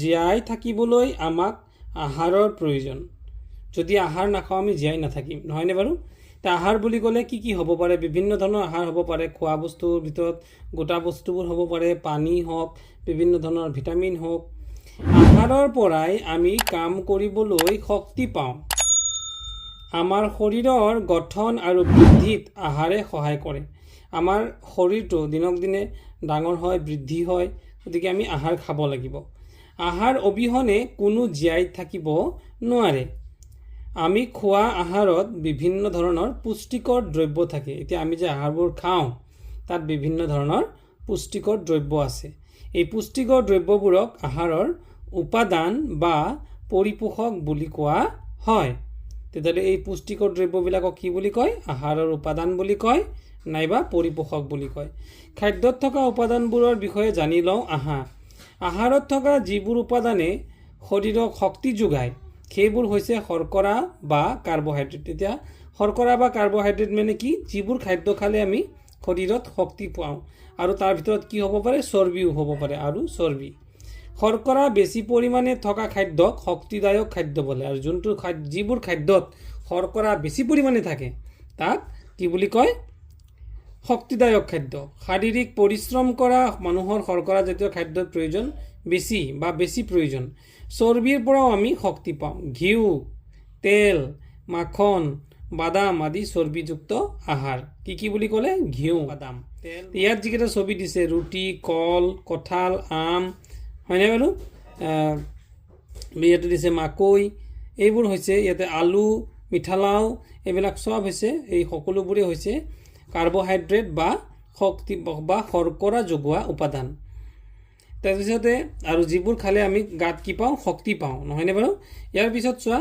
জীয়াই থাকিবলৈ আমাক আহাৰৰ প্ৰয়োজন। যদি আহাৰ নাখাওঁ আমি জীয়াই নাথাকিম, নহয়নে বাৰু? তা আহাৰ বুলি ক'লে কি কি হ'ব পাৰে? বিভিন্ন ধৰণৰ আহাৰ হ'ব পাৰে। খোৱা বস্তুৰ ভিতৰত গোটা বস্তুবোৰ হ'ব পাৰে, পানী হওক, বিভিন্ন ধৰণৰ ভিটামিন হওক। আহাৰৰ পৰাই আমি কাম কৰিবলৈ শক্তি পাওঁ। আমাৰ শৰীৰৰ গঠন আৰু বৃদ্ধিত আহাৰে সহায় কৰে। আমাৰ শৰীৰটো দিনক দিনে ডাঙৰ হয়, বৃদ্ধি হয়, গতিকে আমি আহাৰ খাব লাগিব। আহাৰ অবিহনে কোনো জীয়াই থাকিব নোৱাৰে। আমি খোৱা আহাৰত বিভিন্ন ধৰণৰ পুষ্টিকৰ দ্ৰব্য থাকে। এতিয়া আমি যে আহাৰবোৰ খাওঁ তাত বিভিন্ন ধৰণৰ পুষ্টিকৰ দ্ৰব্য আছে। এই পুষ্টিকৰ দ্ৰব্যবোৰক আহাৰৰ উপাদান বা পৰিপোষক বুলি কোৱা হয়। তেতিয়াহ'লে এই পুষ্টিকৰ দ্ৰব্যবিলাকক কি বুলি কয়? আহাৰৰ উপাদান বুলি কয়, নাইবা পৰিপোষক বুলি কয়। খাদ্যত থকা উপাদানবোৰৰ বিষয়ে জানি লওঁ আহা। আহাৰত থকা যিবোৰ উপাদানে শৰীৰক শক্তি যোগায় সেইবোৰ হৈছে শৰ্কৰা বা কাৰ্বহাইড্ৰেট। এতিয়া শৰ্কৰা বা কাৰ্বহাইড্ৰেট মানে কি? যিবোৰ খাদ্য খালে আমি শৰীৰত শক্তি পাওঁ। আৰু তাৰ ভিতৰত কি হ'ব পাৰে? চৰ্বিও হ'ব পাৰে, আৰু চৰ্বি। শৰ্কৰা বেছি পৰিমাণে থকা খাদ্যক শক্তিদায়ক খাদ্য বোলে। আৰু যিবোৰ খাদ্যত শৰ্কৰা বেছি পৰিমাণে থাকে তাক কি বুলি কয়? শক্তিদায়ক খাদ্য। শাৰীৰিক পৰিশ্ৰম কৰা মানুহৰ শৰ্কৰা জাতীয় খাদ্যৰ প্ৰয়োজন বেছি প্ৰয়োজন। চৰ্বিৰ পৰাও আমি শক্তি পাওঁ। ঘিউ, তেল, মাখন, বাদাম আদি চৰ্বিযুক্ত আহাৰ। কি বুলি ক'লে? ঘিউ, বাদাম, তেল। ইয়াত যিকেইটা ছবি দিছে, ৰুটি, কল, কঁঠাল, আম, হয়নে বাৰু? ইয়াতে দিছে মাকৈ, এইবোৰ হৈছে, ইয়াতে আলু, মিঠালাও, এইবিলাক চব হৈছে, এই সকলোবোৰেই হৈছে কাৰ্বহাইড্ৰেট বা শক্তি বা শৰ্কৰা যোগোৱা উপাদান। তাৰপিছতে আৰু যিবোৰ খালে আমি গাত কি পাওঁ? শক্তি পাওঁ, নহয়নে বাৰু? ইয়াৰ পিছত চোৱা,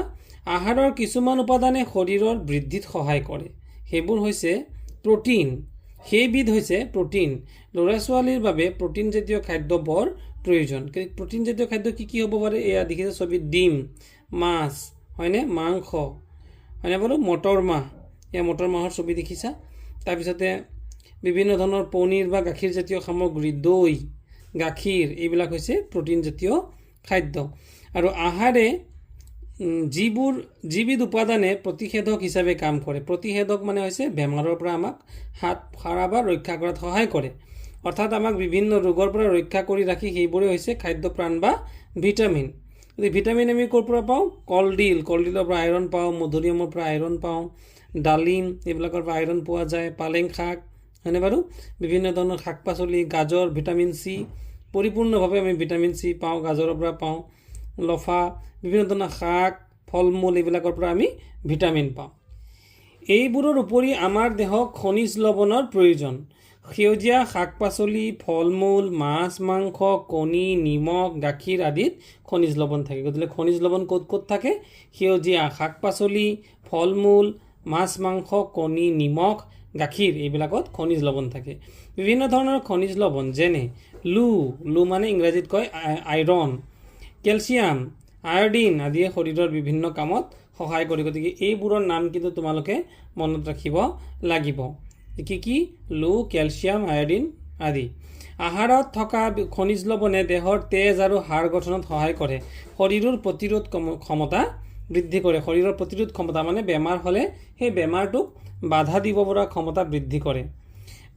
আহাৰৰ কিছুমান উপাদানে শৰীৰৰ বৃদ্ধিত সহায় কৰে। সেইবোৰ হৈছে প্ৰ'টিন। সেইবিধ হৈছে প্ৰ'টিন। ল'ৰা ছোৱালীৰ বাবে প্ৰ'টিন জাতীয় খাদ্য বৰ প্ৰয়োজন। প্ৰ'টিন জাতীয় খাদ্য কি হ'ব পাৰে? এয়া দেখিছে ছবিত, ডিম, মাছ, হয়নে? মাংস, হয়নে বাৰু? মটৰ মাহ, এয়া মটৰ মাহৰ ছবি দেখিছা। তাৰপিছতে বিভিন্ন ধৰণৰ পনীৰ বা গাখীৰ জাতীয় সামগ্ৰী, দৈ, গাখীৰ, এইবিলাক হৈছে প্ৰ'টিন জাতীয় খাদ্য। আৰু আহাৰে যিবিধ উপাদানে প্ৰতিষেধক হিচাপে কাম কৰে। প্ৰতিষেধক মানে হৈছে বেমাৰৰ পৰা আমাক হাত সাৰা বা ৰক্ষা কৰাত সহায় কৰে। অৰ্থাৎ আমাক বিভিন্ন ৰোগৰ পৰা ৰক্ষা কৰি ৰাখি সেইবোৰে হৈছে খাদ্য প্ৰাণ বা ভিটামিন। ভিটামিন আমি ক'ৰ পৰা পাওঁ? কলডিলৰ পৰা আইৰণ পাওঁ, মধুৰিআমৰ পৰা আইৰণ পাওঁ, ডালিম, এইবিলাকৰ পৰা আইৰণ পোৱা যায়, পালেং শাক, হয়নে বাৰু? বিভিন্ন ধৰণৰ শাক পাচলি, গাজৰ, ভিটামিন চি, পৰিপূৰ্ণভাৱে আমি ভিটামিন চি পাওঁ, গাজৰৰ পৰা পাওঁ, লফা, বিভিন্ন ধৰণৰ শাক, ফল মূল, এইবিলাকৰ পৰা আমি ভিটামিন পাওঁ। এইবোৰৰ উপৰি আমাৰ দেহক খনিজ লৱণৰ প্ৰয়োজন। সেউজীয়া শাক পাচলি, ফল মূল, মাছ মাংস, কণী, নিমখ, গাখীৰ আদিত খনিজ লৱণ থাকে। গতিকে খনিজ লৱণ ক'ত থাকে? সেউজীয়া শাক পাচলি, ফল মূল, মাছ মাংস, কণী, নিমখ, গাখীৰ, এইবিলাকত খনিজ লৱণ থাকে। বিভিন্ন ধৰণৰ খনিজ লৱণ যেনে লু মানে ইংৰাজীত কয় আইৰণ, কেলছিয়াম, আয়ডিন আদিয়ে শৰীৰৰ বিভিন্ন কামত সহায় কৰে। গতিকে এইবোৰৰ নাম কিন্তু তোমালোকে মনত ৰাখিব লাগিব। কি? লু, কেলছিয়াম, আয়ডিন আদি। আহাৰত থকা খনিজ লৱণে দেহৰ তেজ আৰু হাড় গঠনত সহায় কৰে। শৰীৰৰ প্ৰতিৰোধ ক্ষমতা বৃদ্ধি কৰে। শৰীৰৰ প্ৰতিৰোধ ক্ষমতা মানে বেমাৰ হ'লে সেই বেমাৰটোক বাধা দিব পৰা ক্ষমতা বৃদ্ধি কৰে।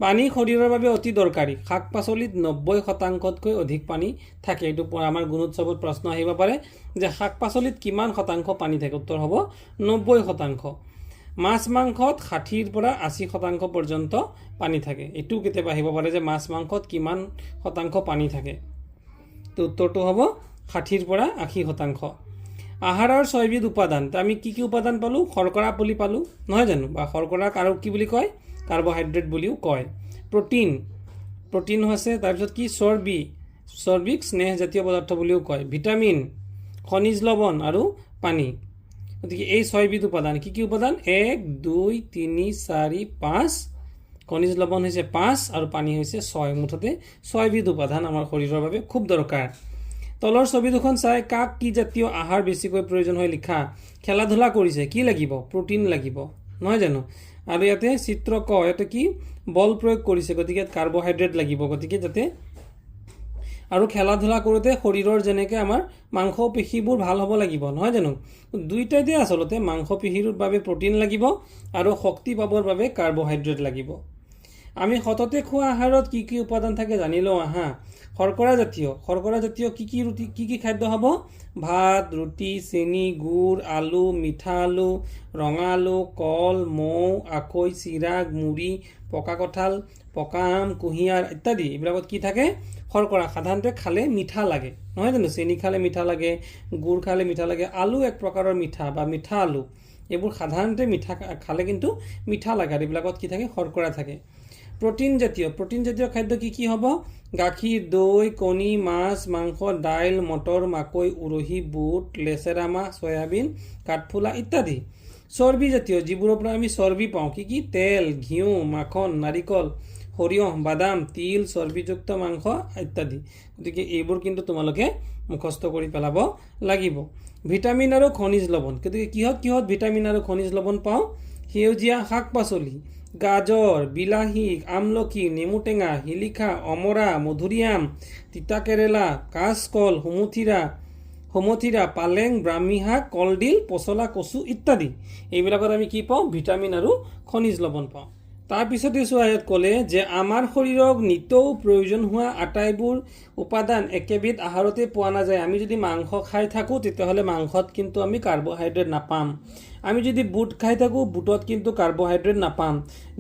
পানী শৰীৰৰ বাবে অতি দৰকাৰী। শাক পাচলিত 90%তকৈ অধিক পানী থাকে। এইটো আমাৰ গুণোৎসৱত প্ৰশ্ন আহিব পাৰে যে শাক পাচলিত কিমান শতাংশ পানী থাকে? উত্তৰ হ'ব 90%। মাছ মাংসত 60ৰ পৰা 80% পৰ্যন্ত পানী থাকে। এইটো কেতিয়াবা আহিব পাৰে যে মাছ মাংসত কিমান শতাংশ পানী থাকে? তো উত্তৰটো হ'ব 60ৰ পৰা 80%। আহাৰৰ 6বিধ উপাদান। আমি কি উপাদান পালোঁ? শৰ্কৰা বুলি পালোঁ, নহয় জানো? বা শৰ্কৰাক আৰু কি বুলি কয়? কাৰ্বহাইড্ৰেট বুলিও কয়। প্ৰ'টিন হৈছে, তাৰপিছত কি? চৰ্বিক স্নেহজাতীয় পদাৰ্থ বুলিও কয়। ভিটামিন, খনিজ লৱণ আৰু পানী। গতিকে এই 6বিধ উপাদান। কি উপাদান? 1, 2, 3, 4, 5। খনিজ লৱণ হৈছে 5 আৰু পানী হৈছে 6। মুঠতে 6বিধ উপাদান আমাৰ শৰীৰৰ বাবে খুব দৰকাৰ। তলৰ ছবি দুখন চাই কাক কি জাতীয় আহাৰ বেছিকৈ প্ৰয়োজন হয় লিখা। খেলা ধূলা কৰিছে, কি লাগিব? প্ৰ'টিন লাগিব, নহয় জানো? আৰু ইয়াতে চিত্ৰ ক, ইয়াতে কি? বল প্ৰয়োগ কৰিছে, গতিকে কাৰ্বহাইড্ৰেট লাগিব, গতিকে যাতে আৰু খেলা ধূলা কৰোঁতে শৰীৰৰ যেনেকৈ আমাৰ মাংস পেশীবোৰ ভাল হ'ব লাগিব, নহয় জানো? দুইটাতে আচলতে মাংস পেশীৰ বাবে প্ৰটিন লাগিব আৰু শক্তি পাবৰ বাবে কাৰ্বহাইড্ৰেট লাগিব। আমি সততে খোৱা আহাৰত কি কি উপাদান থাকে জানি লওঁ আহা। শৰ্কৰা জাতীয় কি কি খাদ্য হ'ব? ভাত, ৰুটি, চেনি, গুড়, আলু, মিঠা আলু, ৰঙা আলু, কল, মৌ, আখৈ, চিৰা, মুড়ি, পকা কঁঠাল, পকা আম, কুঁহিয়াৰ ইত্যাদি। এইবিলাকত কি থাকে? শৰ্কৰা। সাধাৰণতে খালে মিঠা লাগে, নহয় জানো? চেনি খালে মিঠা লাগে, গুড় খালে মিঠা লাগে, আলু এক প্ৰকাৰৰ মিঠা বা মিঠা আলু, এইবোৰ সাধাৰণতে মিঠা খালে কিন্তু মিঠা লাগে। আৰু এইবিলাকত কি থাকে? শৰ্কৰা থাকে। প্ৰটিন জাতীয় খাদ্য কি কি হ'ব? গাখীৰ, দৈ, কণী, মাছ, মাংস, দাইল, মটৰ, মাকৈ, উৰহি, বুট, লেচেৰা মাহ, চয়াবিন, কাঠফুলা ইত্যাদি। চৰ্বি জাতীয়, যিবোৰৰ পৰা আমি চৰ্বি পাওঁ, কি কি? তেল, ঘিউ, মাখন, নাৰিকল, সৰিয়হ, বাদাম, তিল, চৰ্বিযুক্ত মাংস ইত্যাদি। গতিকে এইবোৰ কিন্তু তোমালোকে মুখস্থ কৰি পেলাব লাগিব। ভিটামিন আৰু খনিজ লৱণ, গতিকে কিহত ভিটামিন আৰু খনিজ লৱণ পাওঁ? সেউজীয়া শাক পাচলি, গাজৰ, বিলাহী, আমলখি, নেমু টেঙা, শিলিখা, অমৰা, মধুৰিআম, তিতা কেৰেলা, কাঁচকল, হুমথিৰা, পালেং, ব্ৰাহ্মী শাক, কলডিল, পচলা, কচু ইত্যাদি। এইবিলাকত আমি কি পাওঁ? ভিটামিন আৰু খনিজ লৱণ পাওঁ। তাৰপিছতে চোৱা, ইয়াত ক'লে যে আমাৰ শৰীৰক নিতৌ প্ৰয়োজন হোৱা আটাইবোৰ উপাদান একেবিধ আহাৰতে পোৱা নাযায়। আমি যদি মাংস খাই থাকোঁ তেতিয়াহ'লে মাংসত কিন্তু আমি কাৰ্বহাইড্ৰেট নাপাম। আমি যদি বুট খাই থাকোঁ বুটত কিন্তু কাৰ্বহাইড্ৰেট নাপাম।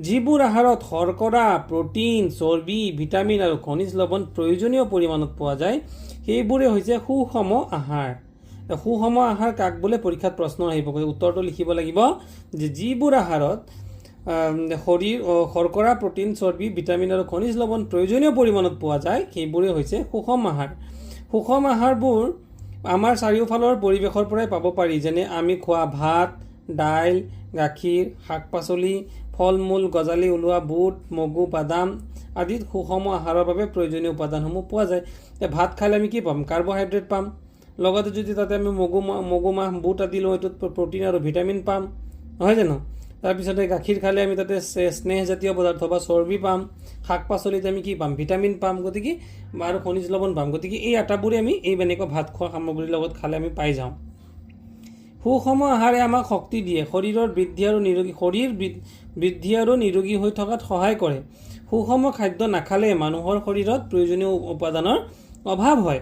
যিবোৰ আহাৰত শৰ্কৰা, প্ৰটিন, চৰ্বি, ভিটামিন আৰু খনিজ লৱণ প্ৰয়োজনীয় পৰিমাণত পোৱা যায় সেইবোৰে হৈছে সুষম আহাৰ। সুষম আহাৰ কাক বোলে? পৰীক্ষাত প্ৰশ্ন আহিব, উত্তৰটো লিখিব লাগিব যে যিবোৰ আহাৰত শৰ্কৰা, প্ৰটিন, চৰ্বি, ভিটামিন আৰু খনিজ লৱণ প্ৰয়োজনীয় পৰিমাণত পোৱা যায় সেইবোৰে হৈছে সুষম আহাৰ। সুষম আহাৰবোৰ আমাৰ চাৰিওফালৰ পৰিৱেশৰ পৰাই পাব পাৰি, যেনে আমি খোৱা ভাত, দাইল, গাখীৰ, শাক পাচলি, ফল মূল, গজালি ওলোৱা বুট, মগু, বাদাম আদিত সুষম আহাৰৰ বাবে প্ৰয়োজনীয় উপাদানসমূহ পোৱা যায়। ভাত খালে আমি কি পাম? কাৰ্বহাইড্ৰেট পাম। লগতে যদি তাতে আমি মগু মাহ, বুট আদি লওঁ, এইটোত প্ৰটিন আৰু ভিটামিন পাম, নহয় জানো? তাৰপিছতে গাখীৰ খালে আমি তাতে স্নেহজাতীয় পদাৰ্থ বা চৰ্বি পাম। শাক পাচলিত আমি কি পাম? ভিটামিন পাম, গতিকে আৰু খনিজ লৱণ পাম। গতিকে এই আটাইবোৰে আমি এই এনেকুৱা ভাত খোৱা সামগ্ৰীৰ লগত খালে আমি পাই যাওঁ। সুষম আহাৰে আমাক শক্তি দিয়ে, শৰীৰ বৃদ্ধি আৰু নিৰোগী হৈ থকাত সহায় কৰে। সুষম খাদ্য নাখালে মানুহৰ শৰীৰত প্ৰয়োজনীয় উপাদানৰ অভাৱ হয়।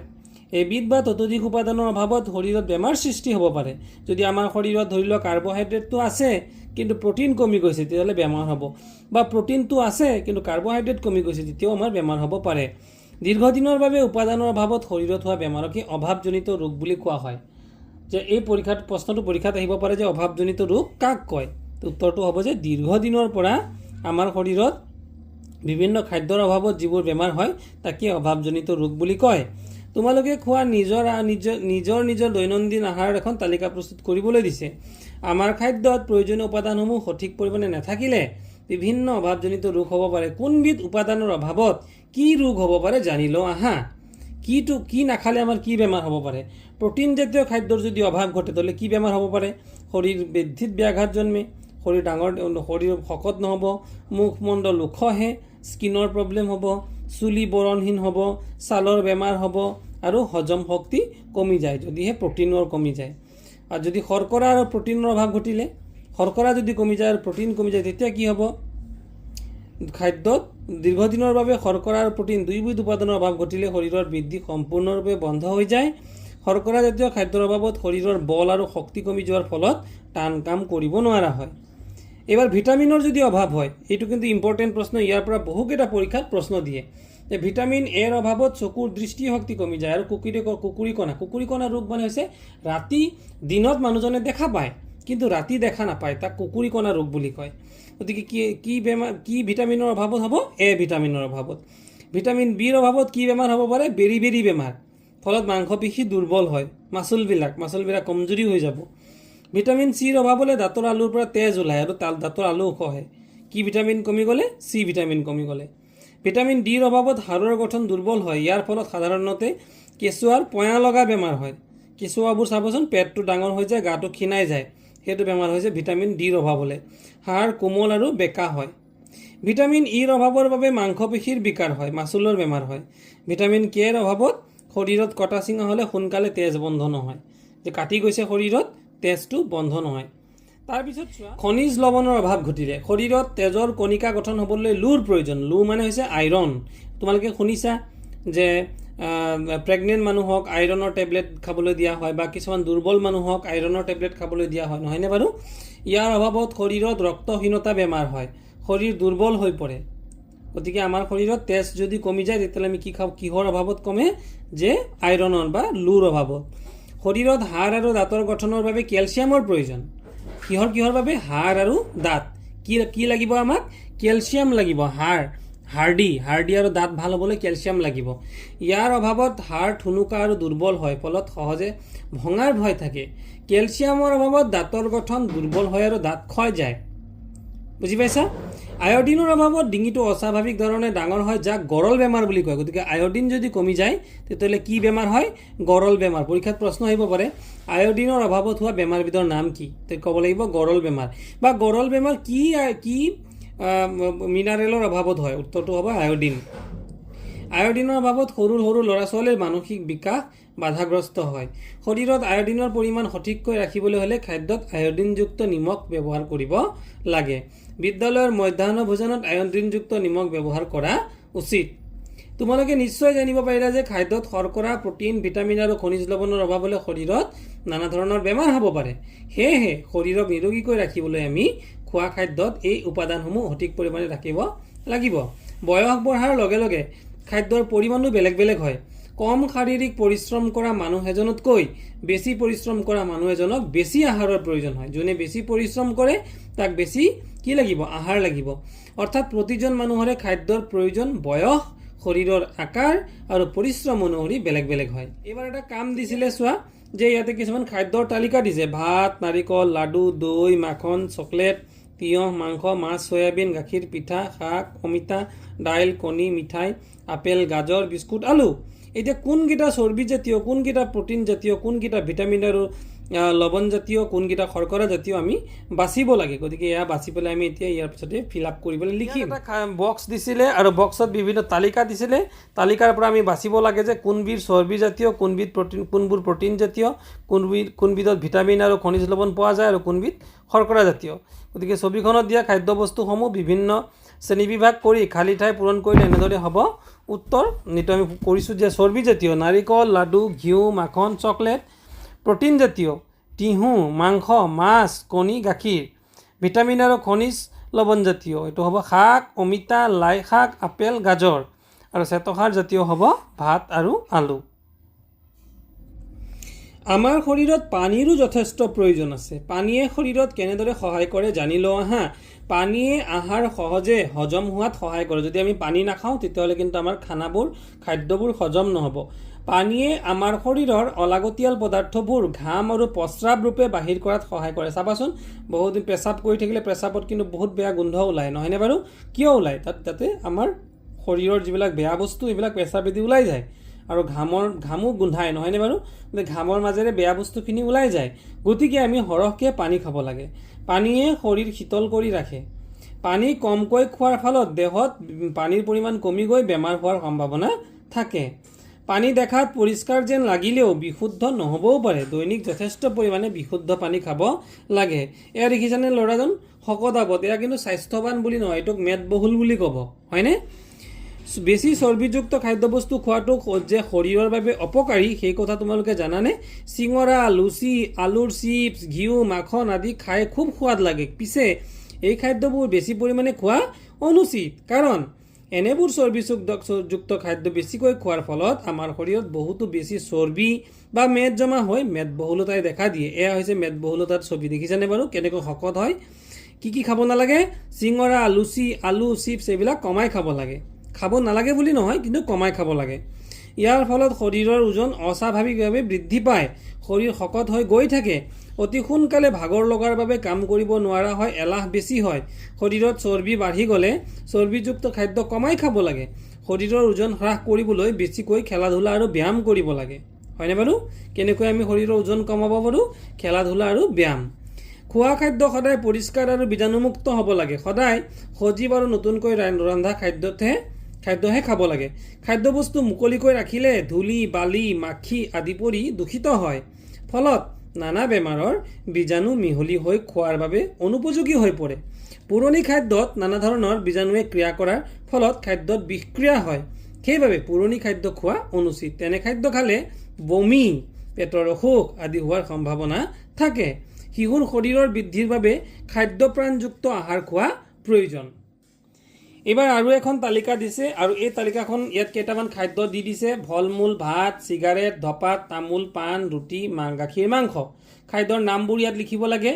এবিধ বা ততোধিক উপাদানৰ অভাৱত শৰীৰত বেমাৰ সৃষ্টি হ'ব পাৰে। যদি আমাৰ শৰীৰত ধৰি লোৱা কাৰ্বহাইড্ৰেটটো আছে কিন্তু প্ৰটিন কমি গৈছে তেতিয়াহ'লে বেমাৰ হ'ব, বা প্ৰটিনটো আছে কিন্তু কাৰ্বহাইড্ৰেট কমি গৈছে তেতিয়াও আমাৰ বেমাৰ হ'ব পাৰে। দীৰ্ঘদিনৰ বাবে উপাদানৰ অভাৱত শৰীৰত হোৱা বেমাৰকে অভাৱজনিত ৰোগ বুলি কোৱা হয়। যে এই প্ৰশ্নটো পৰীক্ষাত আহিব পাৰে যে অভাৱজনিত ৰোগ কাক কয়? উত্তৰটো হ'ব যে দীৰ্ঘদিনৰ পৰা আমাৰ শৰীৰত বিভিন্ন খাদ্যৰ অভাৱত যিবোৰ বেমাৰ হয় তাকে অভাৱজনিত ৰোগ বুলি কয়। তোমালোকে খোৱা নিজৰ দৈনন্দিন আহাৰৰ এখন তালিকা প্ৰস্তুত কৰিবলৈ দিছে। আমাৰ খাদ্যত প্ৰয়োজনীয় উপাদানসমূহ সঠিক পৰিমাণে নাথাকিলে বিভিন্ন অভাৱজনিত ৰোগ হ'ব পাৰে। কোনবিধ উপাদানৰ অভাৱত কি ৰোগ হ'ব পাৰে জানি লওঁ আহা। কি নাখালে আমাৰ কি বেমাৰ হ'ব পাৰে? প্ৰটিন জাতীয় খাদ্যৰ যদি অভাৱ ঘটে তেতিয়াহ'লে কি বেমাৰ হ'ব পাৰে? শৰীৰ বৃদ্ধিত ব্যাঘাত জন্মে, শৰীৰ শকত নহ'ব, মুখমণ্ডল ওখহে, স্কিনৰ প্ৰব্লেম হ'ব, চুলি বৰণহীন হ'ব, ছালৰ বেমাৰ হ'ব আৰু হজম শক্তি কমি যায় যদিহে প্ৰটিনৰ কমি যায়। আৰু যদি শৰ্কৰা আৰু প্ৰটিনৰ অভাৱ ঘটিলে, শৰ্কৰা যদি কমি যায় আৰু প্ৰটিন কমি যায় তেতিয়া কি হ'ব? খাদ্যত দীৰ্ঘদিনৰ বাবে শৰ্কৰা আৰু প্ৰটিন দুয়োবিধ উপাদানৰ অভাৱ ঘটিলে শৰীৰৰ বৃদ্ধি সম্পূৰ্ণৰূপে বন্ধ হৈ যায়। শৰ্কৰা জাতীয় খাদ্যৰ অভাৱত শৰীৰৰ বল আৰু শক্তি কমি যোৱাৰ ফলত টান কাম কৰিব নোৱাৰা হয়। এবাৰ ভিটামিনৰ যদি অভাৱ হয়, এইটো কিন্তু ইম্পৰ্টেণ্ট প্ৰশ্ন, ইয়াৰ পৰা বহুকেইটা পৰীক্ষাত প্ৰশ্ন দিয়ে যে ভিটামিন এৰ অভাৱত চকুৰ দৃষ্টিশক্তি কমি যায় আৰু কুকুৰিকণা ৰোগ মানে হৈছে দিনত মানুহজনে দেখা পায় কিন্তু ৰাতি দেখা নাপায়, তাক কুকুৰিকণা ৰোগ বুলি কয়। গতিকে কি ভিটামিনৰ অভাৱত হ'ব? এ ভিটামিনৰ অভাৱত। ভিটামিন বিৰ অভাৱত কি বেমাৰ হ'ব পাৰে? বেৰি বেমাৰ, ফলত মাংসপেশী দুৰ্বল হয়, মাচুলবিলাক কমজুৰি হৈ যাব। ভিটামিন চিৰ অভাৱ হ'লে দাঁতৰ আলুৰ পৰা তেজ ওলায় আৰু দাঁতৰ আলু ওখ হয়। কি ভিটামিন কমি গ'লে? চি ভিটামিন কমি গ'লে। ভিটামিন ডিৰ অভাৱত হাড়ৰ গঠন দুৰ্বল হয়, ইয়াৰ ফলত সাধাৰণতে কেঁচুৱাৰ পয়া লগা বেমাৰ হয়। কেঁচুৱাবোৰ চাবচোন, পেটটো ডাঙৰ হৈ যায়, গাটো ক্ষীণাই যায়, সেইটো বেমাৰ হৈছে ভিটামিন ডিৰ অভাৱ হ'লে। হাড় কোমল আৰু বেকা হয়। ভিটামিন ইৰ অভাৱৰ বাবে মাংসপেশীৰ বিকাৰ হয়, মাচুলৰ বেমাৰ হয়। ভিটামিন কেৰ অভাৱত শৰীৰত কটা চিঙা হ'লে সোনকালে তেজ বন্ধ নহয়, যে কাটি গৈছে শৰীৰত তেজটো বন্ধ নহয়। তাৰপিছত খনিজ লৱণৰ অভাৱ ঘটিলে শৰীৰত তেজৰ কণিকা গঠন হ'বলৈ লুৰ প্ৰয়োজন। লু মানে হৈছে আইৰণ। তোমালোকে শুনিছা যে প্ৰেগনেণ্ট মানুহক আইৰণৰ টেবলেট খাবলৈ দিয়া হয় বা কিছুমান দুৰ্বল মানুহক আইৰণৰ টেবলেট খাবলৈ দিয়া হয়, নহয়নে বাৰু? ইয়াৰ অভাৱত শৰীৰত ৰক্তহীনতা বেমাৰ হয়, শৰীৰ দুৰ্বল হৈ পৰে। গতিকে আমাৰ শৰীৰত তেজ যদি কমি যায় তেতিয়াহ'লে আমি কি খাওঁ? কিহৰ অভাৱত কমে? যে আইৰণৰ বা লুৰ অভাৱত। শৰীৰত হাড় আৰু দাঁতৰ গঠনৰ বাবে কেলছিয়ামৰ প্ৰয়োজন। কিহৰ বাবে? হাড় আৰু দাঁত। কি লাগিব আমাক? কেলছিয়াম লাগিব। হাড়দি আৰু দাঁত ভাল হ'বলৈ কেলছিয়াম লাগিব। ইয়াৰ অভাৱত হাড় ঠুনুকা আৰু দুৰ্বল হয়, ফলত সহজে ভঙাৰ ভয় থাকে। কেলছিয়ামৰ অভাৱত দাঁতৰ গঠন দুৰ্বল হয় আৰু দাঁত ক্ষয় যায়। বুজি পাইছা? আয়ডিনৰ অভাৱত ডিঙিটো অস্বাভাৱিক ধৰণে ডাঙৰ হয়, যাক গৰল বেমাৰ বুলি কয়। গতিকে আয়ডিন যদি কমি যায় তেতিয়াহ'লে কি বেমাৰ হয়? গৰল বেমাৰ। পৰীক্ষাত প্ৰশ্ন আহিব পাৰে আয়ডিনৰ অভাৱত হোৱা বেমাৰবিধৰ নাম কি? তে ক'ব লাগিব গৰল বেমাৰ। বা গৰল বেমাৰ কি মিনাৰেলৰ অভাৱত হয়? উত্তৰটো হ'ব আয়ডিন। আয়ডিনৰ অভাৱত সৰু ল'ৰা ছোৱালীৰ মানসিক বিকাশ বাধাগ্ৰস্ত হয়। শৰীৰত আয়ডিনৰ পৰিমাণ সঠিককৈ ৰাখিবলৈ হ'লে খাদ্যত আয়ডিনযুক্ত নিমখ ব্যৱহাৰ কৰিব লাগে। বিদ্যালয়ৰ মধ্যাহ্ন ভোজনত আয়ডিনযুক্ত নিমখ ব্যৱহাৰ কৰা উচিত। তোমালোকে নিশ্চয় জানিব পাৰিলা যে খাদ্যত শৰ্কৰা, প্ৰটিন, ভিটামিন আৰু খনিজ লৱণৰ অভাৱ হ'লে শৰীৰত নানা ধৰণৰ বেমাৰ হ'ব পাৰে। সেয়েহে শৰীৰক নিৰোগীকৈ ৰাখিবলৈ আমি খোৱা খাদ্যত এই উপাদানসমূহ সঠিক পৰিমাণে ৰাখিব লাগিব। বয়স বঢ়াৰ লগে লগে খাদ্যৰ পৰিমাণো বেলেগ বেলেগ হয়। কম শাৰীৰিক পৰিশ্ৰম কৰা মানুহ এজনতকৈ বেছি পৰিশ্ৰম কৰা মানুহ এজনক বেছি আহাৰৰ প্ৰয়োজন হয়। যোনে বেছি পৰিশ্ৰম কৰে তাক বেছি কি লাগিব? আহাৰ লাগিব। অৰ্থাৎ প্ৰতিজন মানুহৰে খাদ্যৰ প্ৰয়োজন বয়স, শৰীৰৰ আকাৰ আৰু পৰিশ্ৰম অনুসৰি বেলেগ বেলেগ হয়। এইবাৰ এটা কাম দিছিলে চোৱা, যে ইয়াতে কিছুমান খাদ্যৰ তালিকা দিছে। ভাত, নাৰিকল, লাডু, দৈ, মাখন, চকলেট, তিয়ঁহ, মাংস, মাছ, চয়াবিন, গাখীৰ, পিঠা, শাক, অমিতা, দাইল, কণী, মিঠাই, আপেল, গাজৰ, বিস্কুট, আলু। এতিয়া কোনকেইটা চৰ্বি জাতীয়, কোনকেইটা প্ৰটিন জাতীয়, কোনকেইটা ভিটামিন আৰু লৱণ জাতীয়, কোনকেইটা শৰ্কৰা জাতীয় আমি বাচিব লাগে। গতিকে এয়া বাচি পেলাই আমি এতিয়া ইয়াৰ পিছতে ফিল আপ কৰিবলৈ লিখিম। এটা বক্স দিছিলে আৰু বক্সত বিভিন্ন তালিকা দিছিলে। তালিকাৰ পৰা আমি বাচিব লাগে যে কোনবিধ চৰ্বি জাতীয়, কোনবোৰ প্ৰটিন জাতীয়, কোনবিধত ভিটামিন আৰু খনিজ লৱণ পোৱা যায় আৰু কোনবিধ শৰ্কৰা জাতীয়। গতিকে ছবিখনত দিয়া খাদ্যবস্তুসমূহ বিভিন্ন শ্ৰেণীবিভাগ কৰি খালী ঠাই পূৰণ কৰিলে এনেদৰে হ'ব উত্তৰ। এইটো আমি কৰিছোঁ যে চৰ্বি জাতীয় নাৰিকল, লাডু, ঘিউ, মাখন, চকলেট। প্ৰটিন জাতীয় তিহু, মাংস, মাছ, কণী, গাখীৰ। ভিটামিন আৰু খনিজ লৱণ জাতীয় এইটো হ'ব শাক, অমিতা, লাই শাক, আপেল, গাজৰ। আৰু শ্বেতসাৰ জাতীয় হ'ব ভাত আৰু আলু। আমাৰ শৰীৰত পানীৰো যথেষ্ট প্ৰয়োজন আছে। পানীয়ে শৰীৰত কেনেদৰে সহায় কৰে জানি লওঁ আহা। পানীয়ে আহাৰ সহজে হজম হোৱাত সহায় কৰে। যদি আমি পানী নাখাওঁ তেতিয়াহ'লে কিন্তু আমাৰ খাদ্যবোৰ হজম নহ'ব। পানীয়ে আমাৰ শৰীৰৰ অলাগতিয়াল পদাৰ্থবোৰ ঘাম আৰু প্ৰস্ৰাৱ ৰূপে বাহিৰ কৰাত সহায় কৰে। চাবাচোন, বহুদিন পেচাব কৰি থাকিলে পেচাবত কিন্তু বহুত বেয়া গোন্ধ ওলায়, নহয়নে বাৰু? কিয় ওলায়? তাতে আমাৰ শৰীৰৰ যিবিলাক বেয়া বস্তু এইবিলাক পেচাবেদি ওলাই যায়। আৰু ঘামো গোন্ধায়, নহয়নে বাৰু? ঘামৰ মাজেৰে বেয়া বস্তুখিনি ওলাই যায়। গতিকে আমি সৰহকৈ পানী খাব লাগে। পানীয়ে শৰীৰ শীতল কৰি ৰাখে। পানী কমকৈ খোৱাৰ ফলত দেহত পানীৰ পৰিমাণ কমি গৈ বেমাৰ হোৱাৰ সম্ভাৱনা থাকে। পানী দেখাত পৰিষ্কাৰ যেন লাগিলেও বিশুদ্ধ নহ'বও পাৰে। দৈনিক যথেষ্ট পৰিমাণে বিশুদ্ধ পানী খাব লাগে। এয়া দেখিছানে ল'ৰাজন শকত আবত, এয়া কিন্তু স্বাস্থ্যৱান বুলি নহয়, এইটোক মেদবহুল বুলি ক'ব, হয়নে? বেছি চৰ্বিযুক্ত খাদ্যবস্তু খোৱাটো যে শৰীৰৰ বাবে অপকাৰী সেই কথা তোমালোকে জানানে? চিঙৰা, লুচি, আলুৰ চিপছ, ঘিউ, মাখন আদি খাই খুব সোৱাদ লাগে। পিছে এই খাদ্যবোৰ বেছি পৰিমাণে খোৱা অনুচিত, কাৰণ এনেবোৰ চৰ্বিযুক্ত খাদ্য বেছিকৈ খোৱাৰ ফলত আমাৰ শৰীৰত বহুতো বেছি চৰ্বি বা মেদ জমা হৈ মেদবহুলতাই দেখা দিয়ে। এয়া হৈছে মেদবহুলতাৰ ছবি। দেখিছানে বাৰু কেনেকৈ শকত হয়? কি খাব নালাগে? চিঙৰা, লুচি, আলু, চিপছ এইবিলাক কমাই খাব লাগে। খাব নালাগে বুলি নহয়, কিন্তু কমাই খাব লাগে। ইয়াৰ ফলত শৰীৰৰ ওজন অস্বাভাৱিকভাৱে বৃদ্ধি পায়। শৰীৰ শকত হৈ গৈ থাকে। অতি সোনকালে ভাগৰ লগাৰ বাবে কাম কৰিব নোৱাৰা হয়, এলাহ বেছি হয়। শৰীৰত চৰ্বি বাঢ়ি গ'লে চৰ্বিযুক্ত খাদ্য কমাই খাব লাগে। শৰীৰৰ ওজন হ্ৰাস কৰিবলৈ বেছিকৈ খেলা ধূলা আৰু ব্যায়াম কৰিব লাগে, হয়নে বাৰু? কেনেকৈ আমি শৰীৰৰ ওজন কমাব পাৰোঁ? খেলা ধূলা আৰু ব্যায়াম। খোৱা খাদ্য সদায় পৰিষ্কাৰ আৰু বীজাণুমুক্ত হ'ব লাগে। সদায় সজীৱ আৰু নতুনকৈ ৰন্ধা খাদ্যহে খাব লাগে। খাদ্যবস্তু মুকলিকৈ ৰাখিলে ধূলি বালি মাখি আদি পৰি দূষিত হয়। ফলত নানা বেমাৰৰ বীজাণু মিহলি হৈ খোৱাৰ বাবে অনুপযোগী হৈ পৰে। পুৰণি খাদ্যত নানা ধৰণৰ বীজাণুৱে ক্ৰিয়া কৰাৰ ফলত খাদ্যত বিষক্ৰিয়া হয়। সেইবাবে পুৰণি খাদ্য খোৱা অনুচিত। তেনে খাদ্য খালে বমি, পেটৰ অসুখ আদি হোৱাৰ সম্ভাৱনা থাকে। শিশুৰ শৰীৰৰ বৃদ্ধিৰ বাবে খাদ্যপ্ৰাণযুক্ত আহাৰ খোৱা প্ৰয়োজন। এইবাৰ আৰু এখন তালিকা দিছে আৰু এই তালিকাখন ইয়াত কেইটামান খাদ্য দি দিছে। ফল মূল, ভাত, চিগাৰেট, ধপাত, তামোল, পাণ, ৰুটি, গাখীৰ, মাংস। খাদ্যৰ নামবোৰ ইয়াত লিখিব লাগে।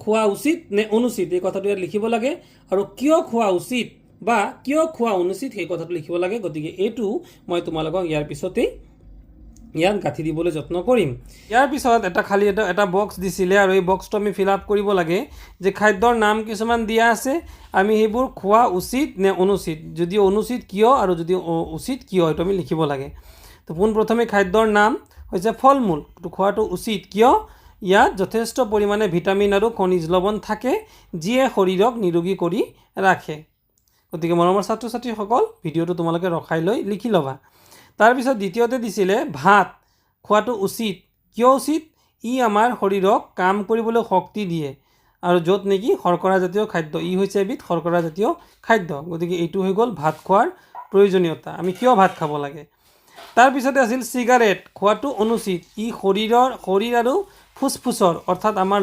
খোৱা উচিত নে অনুচিত এই কথাটো ইয়াত লিখিব লাগে আৰু কিয় খোৱা উচিত বা কিয় খোৱা অনুচিত সেই কথাটো লিখিব লাগে। গতিকে এইটো মই তোমালোকক ইয়াৰ পিছতেই ইয়াত গাঁঠি দিবলৈ যত্ন কৰিম। ইয়াৰ পিছত এটা বক্স দিছিলে আৰু এই বক্সটো আমি ফিল আপ কৰিব লাগে যে খাদ্যৰ নাম কিছুমান দিয়া আছে, আমি সেইবোৰ খোৱা উচিত নে অনুচিত, যদি অনুচিত কিয় আৰু যদি উচিত কিয় এইটো আমি লিখিব লাগে। তো পোনপ্ৰথমে খাদ্যৰ নাম হৈছে ফল মূল। খোৱাটো উচিত কিয়? ইয়াত যথেষ্ট পৰিমাণে ভিটামিন আৰু খনিজ লৱণ থাকে যিয়ে শৰীৰক নিৰোগী কৰি ৰাখে। গতিকে মৰমৰ ছাত্ৰ ছাত্ৰীসকল ভিডিঅ'টো তোমালোকে ৰখাই লৈ লিখি ল'বা। তাৰপিছত দ্বিতীয়তে দিছিলে ভাত। খোৱাটো উচিত কিয় উচিত? ই আমাৰ শৰীৰক কাম কৰিবলৈ শক্তি দিয়ে আৰু য'ত নেকি শৰ্কৰাজাতীয় খাদ্য, ই হৈছে এবিধ শৰ্কৰাজাতীয় খাদ্য। গতিকে এইটো হৈ গ'ল ভাত খোৱাৰ প্ৰয়োজনীয়তা, আমি কিয় ভাত খাব লাগে। তাৰপিছতে আছিল চিগাৰেট। খোৱাটো অনুচিত, ই শৰীৰ আৰু ফুসফুসৰ অৰ্থাৎ আমাৰ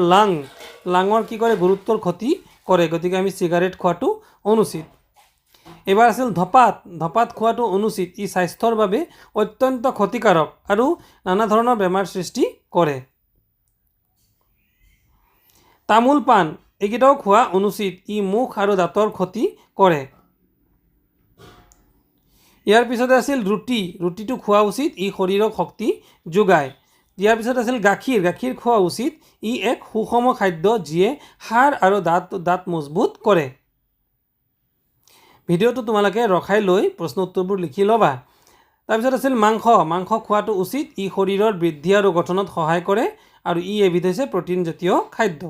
লাঙৰ কি কৰে গুৰুত্বৰ ক্ষতি কৰে। গতিকে আমি চিগাৰেট খোৱাটো অনুচিত। এবাৰ আছিল ধপাত খোৱাটো অনুচিত, ই স্বাস্থ্যৰ বাবে অত্যন্ত ক্ষতিকাৰক আৰু নানা ধৰণৰ বেমাৰ সৃষ্টি কৰে। তামোল পাণ এইকেইটাও খোৱা অনুচিত, ই মুখ আৰু দাঁতৰ ক্ষতি কৰে। ইয়াৰ পিছতে আছিল ৰুটিটো খোৱা উচিত, ই শৰীৰক শক্তি যোগায়। ইয়াৰ পিছত আছিল গাখীৰ খোৱা উচিত, ই এক সুষম খাদ্য যিয়ে হাড় আৰু দাঁত মজবুত কৰে। ভিডিঅ'টো তোমালোকে ৰখাই লৈ প্ৰশ্ন উত্তৰবোৰ লিখি ল'বা। তাৰপিছত আছিল মাংস খোৱাটো উচিত, ই শৰীৰৰ বৃদ্ধি আৰু গঠনত সহায় কৰে আৰু ই এবিধ হৈছে প্ৰটিনজাতীয় খাদ্য।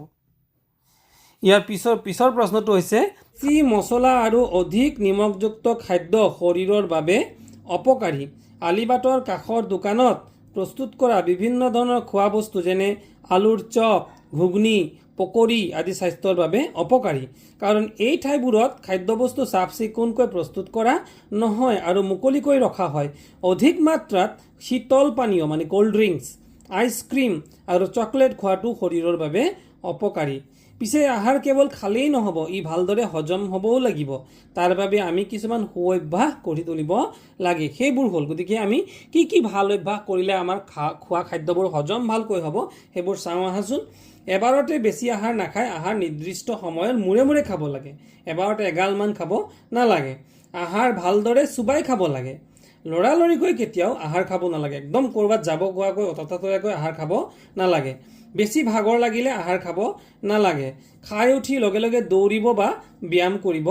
ইয়াৰ পিছৰ প্ৰশ্নটো হৈছে বেছি মছলা আৰু অধিক নিমখযুক্ত খাদ্য শৰীৰৰ বাবে অপকাৰী। আলিবাটৰ কাষৰ দোকানত প্ৰস্তুত কৰা বিভিন্ন ধৰণৰ খোৱা বস্তু যেনে আলুৰ চপ, ঘুগনি, পকৰি আদি স্বাস্থ্যৰ বাবে অপকাৰী, কাৰণ এই ঠাইবোৰত খাদ্যবস্তু চাফ চিকুণকৈ প্ৰস্তুত কৰা নহয় আৰু মুকলিকৈ ৰখা হয়। অধিক মাত্ৰাত শীতল পানীয় মানে কোল্ড ড্ৰিংকছ, আইচক্ৰীম আৰু চকলেট খোৱাটো শৰীৰৰ বাবে অপকাৰী। পিছে আহাৰ কেৱল খালেই নহ'ব, ই ভালদৰে হজম হ'বও লাগিব। তাৰ বাবে আমি কিছুমান সু অভ্যাস কৰি তুলিব লাগে। সেইবোৰ হ'ল, গতিকে আমি কি ভাল অভ্যাস কৰিলে আমাৰ খোৱা খাদ্যবোৰ হজম ভালকৈ হ'ব সেইবোৰ চাওঁ আহাচোন। এবাৰতে বেছি আহাৰ নাখায়, আহাৰ নিৰ্দিষ্ট সময়ৰ মূৰে খাব লাগে। এবাৰতে এগালমান খাব নালাগে। আহাৰ ভালদৰে চুবাই খাব লাগে। লৰালৰিকৈ কেতিয়াও আহাৰ খাব নালাগে। একদম ক'ৰবাত যাব কোৱাকৈ অততাতৈয়াকৈ আহাৰ খাব নালাগে। বেছি ভাগৰ লাগিলে আহাৰ খাব নালাগে। খাই উঠি লগে দৌৰিব বা ব্যায়াম কৰিব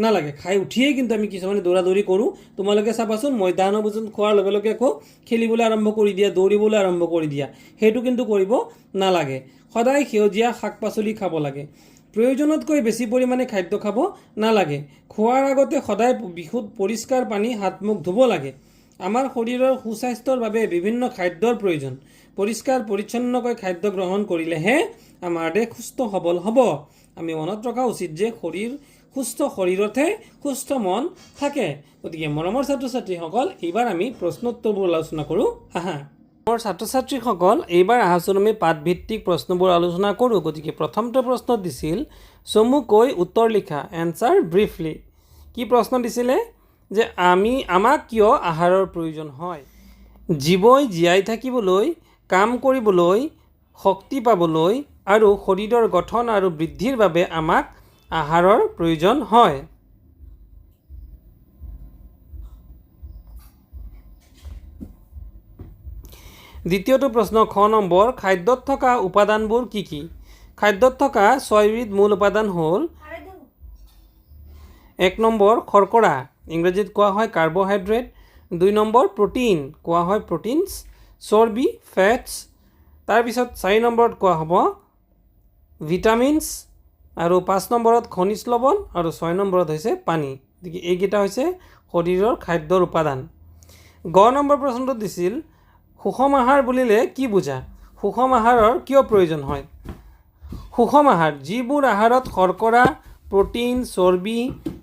নালাগে। খাই উঠিয়েই কিন্তু আমি কিছুমানে দৌৰি কৰোঁ। তোমালোকে চাবাচোন মধ্যাহ্ন ভোজন খোৱাৰ লগে আকৌ খেলিবলৈ আৰম্ভ কৰি দিয়া, দৌৰিবলৈ আৰম্ভ কৰি দিয়া। সেইটো কিন্তু কৰিব নালাগে। সদায় সেউজীয়া শাক পাচলি খাব লাগে। প্ৰয়োজনতকৈ বেছি পৰিমাণে খাদ্য খাব নালাগে। খোৱাৰ আগতে সদায় পৰিষ্কাৰ পানী হাত মুখ ধুব লাগে। আমাৰ শৰীৰৰ সুস্বাস্থ্যৰ বাবে বিভিন্ন খাদ্যৰ প্ৰয়োজন। পৰিষ্কাৰ পৰিচ্ছন্নকৈ খাদ্য গ্ৰহণ কৰিলেহে আমাৰ দেহ সুস্থ সবল হ'ব। আমি মনত ৰখা উচিত যে সুস্থ শৰীৰতহে সুস্থ মন থাকে। গতিকে মৰমৰ ছাত্ৰ ছাত্ৰীসকল এইবাৰ আমি প্ৰশ্নোত্তৰবোৰ আলোচনা কৰোঁ আহা। মোৰ ছাত্ৰ ছাত্ৰীসকল এইবাৰ আহাচোন আমি পাঠভিত্তিক প্ৰশ্নবোৰ আলোচনা কৰোঁ। গতিকে প্ৰথমটো প্ৰশ্ন দিছিল চমুকৈ উত্তৰ লিখা, এনচাৰ ব্ৰিফলি। কি প্ৰশ্ন দিছিলে যে আমাক কিয় আহাৰৰ প্ৰয়োজন হয়? জীৱই জীয়াই থাকিবলৈ, কাম কৰিবলৈ, শক্তি পাবলৈ আৰু শৰীৰৰ গঠন আৰু বৃদ্ধিৰ বাবে আমাক আহাৰৰ প্ৰয়োজন হয়। দ্বিতীয়টো প্ৰশ্ন খ নম্বৰ, খাদ্যত থকা উপাদানবোৰ কি কি? খাদ্যত থকা 6বিধ মূল উপাদান হ'ল 1 নম্বৰ শৰ্কৰা, ইংৰাজীত কোৱা হয় কাৰ্বহাইড্ৰেট। 2 নম্বৰ প্ৰটিন, কোৱা হয় প্ৰটিনছ। চৰ্বি, ফেটছ। তাৰপিছত 4 নম্বৰত কোৱা হ'ব ভিটামিনছ আৰু 5 নম্বৰত খনিজ লৱণ আৰু 6 নম্বৰত হৈছে পানী। গতিকে এইকেইটা হৈছে শৰীৰৰ খাদ্যৰ উপাদান। গ নম্বৰ প্ৰশ্নটো দিছিল সুষম আহাৰ বুলিলে কি বুজা? সুষম আহাৰৰ কিয় প্ৰয়োজন হয়? সুষম আহাৰ যিবোৰ আহাৰত শৰ্কৰা, প্ৰটিন, চৰ্বি,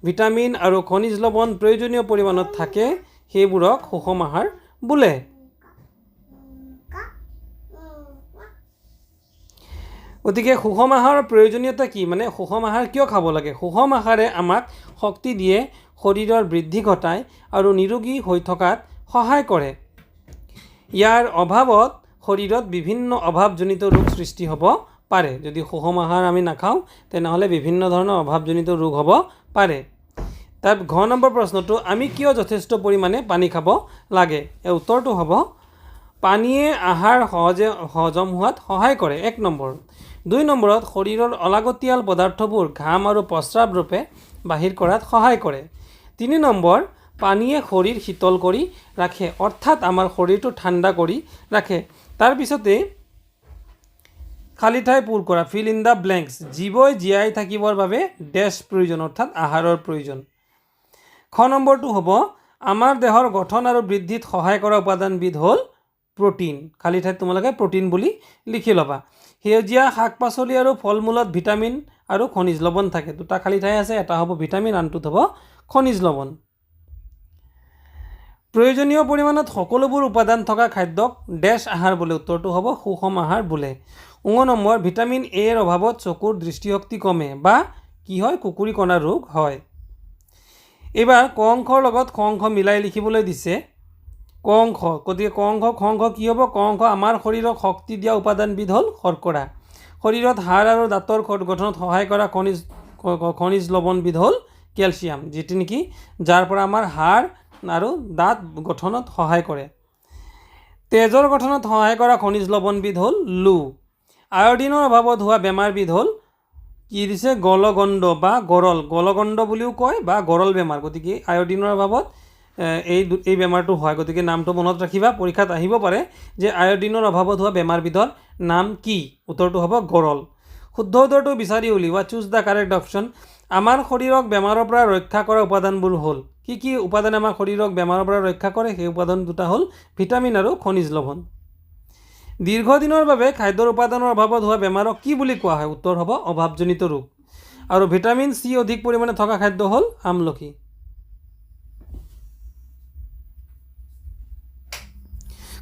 ভিটামিন আৰু খনিজ লৱণ প্ৰয়োজনীয় পৰিমাণত থাকে সেইবোৰক সুষম আহাৰ বোলে। গতিকে সুষম আহাৰৰ প্ৰয়োজনীয়তা কি, মানে সুষম আহাৰ কিয় খাব লাগে? সুষম আহাৰে আমাক শক্তি দিয়ে, শৰীৰৰ বৃদ্ধি ঘটায় আৰু নিৰোগী হৈ থকাত সহায় কৰে। ইয়াৰ অভাৱত শৰীৰত বিভিন্ন অভাৱজনিত ৰোগ সৃষ্টি হ'ব পাৰে। যদি সুষম আহাৰ আমি নাখাওঁ তেনেহ'লে বিভিন্ন ধৰণৰ অভাৱজনিত ৰোগ হ'ব পাৰে। তাত ঘ নম্বৰ প্ৰশ্নটো আমি কিয় যথেষ্ট পৰিমাণে পানী খাব লাগে? এই উত্তৰটো হ'ব পানীয়ে আহাৰ সহজে হজম হোৱাত সহায় কৰে, 1 নম্বৰ। 2 নম্বৰত শৰীৰৰ অলাগতিয়াল পদাৰ্থবোৰ ঘাম আৰু প্ৰস্ৰাৱ ৰূপে বাহিৰ কৰাত সহায় কৰে। 3 নম্বৰ পানীয়ে শৰীৰ শীতল কৰি ৰাখে, অৰ্থাৎ আমাৰ শৰীৰটো ঠাণ্ডা কৰি ৰাখে। তাৰপিছতে খালী ঠাই পূৰ কৰা, ফিল ইন দ্য ব্লেংকছ। জীৱই জীয়াই থাকিবৰ বাবে ডেছ প্ৰয়োজন, অৰ্থাৎ আহাৰৰ প্ৰয়োজন। খ নম্বৰটো হ'ব আমাৰ দেহৰ গঠন আৰু বৃদ্ধিত সহায় কৰা উপাদানবিধ হ'ল প্ৰটিন। খালী ঠাইত তোমালোকে প্ৰটিন বুলি লিখি ল'বা। সেউজীয়া শাক পাচলি আৰু ফল মূলত ভিটামিন আৰু খনিজ লৱণ থাকে। 2টা খালী ঠাই আছে, এটা হ'ব ভিটামিন, আনটোত হ'ব খনিজ লৱণ। প্ৰয়োজনীয় পৰিমাণত সকলোবোৰ উপাদান থকা খাদ্যক ডেছ আহাৰ বোলে। উত্তৰটো হ'ব সুষম আহাৰ বোলে। 9 নম্বৰ ভিটামিন এৰ অভাৱত চকুৰ দৃষ্টিশক্তি কমে বা কি হয়, কুকুৰি কণা ৰোগ হয়। এইবাৰ ক অংশৰ লগত খ অংশ মিলাই লিখিবলৈ দিছে। ক অংশ, গতিকে ক অংশ খ অংশ কি হ'ব? ক অংশ আমাৰ শৰীৰক শক্তি দিয়া উপাদানবিধ হ'ল শৰ্কৰা। শৰীৰত হাড় আৰু দাঁতৰ গঠনত সহায় কৰা খনিজ লৱণবিধ হ'ল কেলছিয়াম, যিটো নেকি যাৰ পৰা আমাৰ হাড় আৰু দাঁত গঠনত সহায় কৰে। তেজৰ গঠনত সহায় কৰা খনিজ লৱণবিধ হ'ল লো। আয়ডিনৰ অভাৱত হোৱা বেমাৰবিধ হ'ল কি দিছে? গলগণ্ড বা গৰল, গলগণ্ড বুলিও কয় বা গৰল বেমাৰ। গতিকে আয়ডিনৰ অভাৱত এই বেমাৰটো হয়। গতিকে নামটো মনত ৰাখিবা, পৰীক্ষাত আহিব পাৰে যে আয়ডিনৰ অভাৱত হোৱা বেমাৰবিধৰ নাম কি? উত্তৰটো হ'ব গৰল। শুদ্ধ উত্তৰটো বিচাৰি উলিওৱা, চুজ দ্য কাৰেক্ট অপশ্যন। আমাৰ শৰীৰক বেমাৰৰ পৰা ৰক্ষা কৰা উপাদানবোৰ হ'ল কি কি? উপাদানে আমাৰ শৰীৰক বেমাৰৰ পৰা ৰক্ষা কৰে? সেই উপাদান দুটা হ'ল ভিটামিন আৰু খনিজ লৱণ। দীৰ্ঘদিনৰ বাবে খাদ্যৰ উপাদানৰ অভাৱত হোৱা বেমাৰক কি বুলি কোৱা হয়? উত্তৰ হ'ব অভাৱজনিত ৰোগ। আৰু ভিটামিন চি অধিক পৰিমাণে থকা খাদ্য হ'ল আমলখি।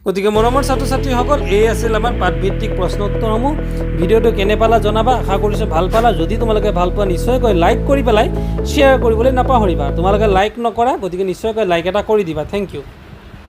গতিকে মৰমৰ ছাত্ৰ ছাত্ৰীসকল, এই আছিল আমাৰ পাঠভিত্তিক প্ৰশ্ন উত্তৰসমূহ। ভিডিঅ'টো কেনে পালা জনাবা, আশা কৰিছোঁ ভাল পালা। যদি তোমালোকে ভাল পোৱা নিশ্চয়কৈ লাইক কৰি পেলাই শ্বেয়াৰ কৰিবলৈ নাপাহৰিবা। তোমালোকে লাইক নকৰা, গতিকে নিশ্চয়কৈ লাইক এটা কৰি দিবা। Thank U.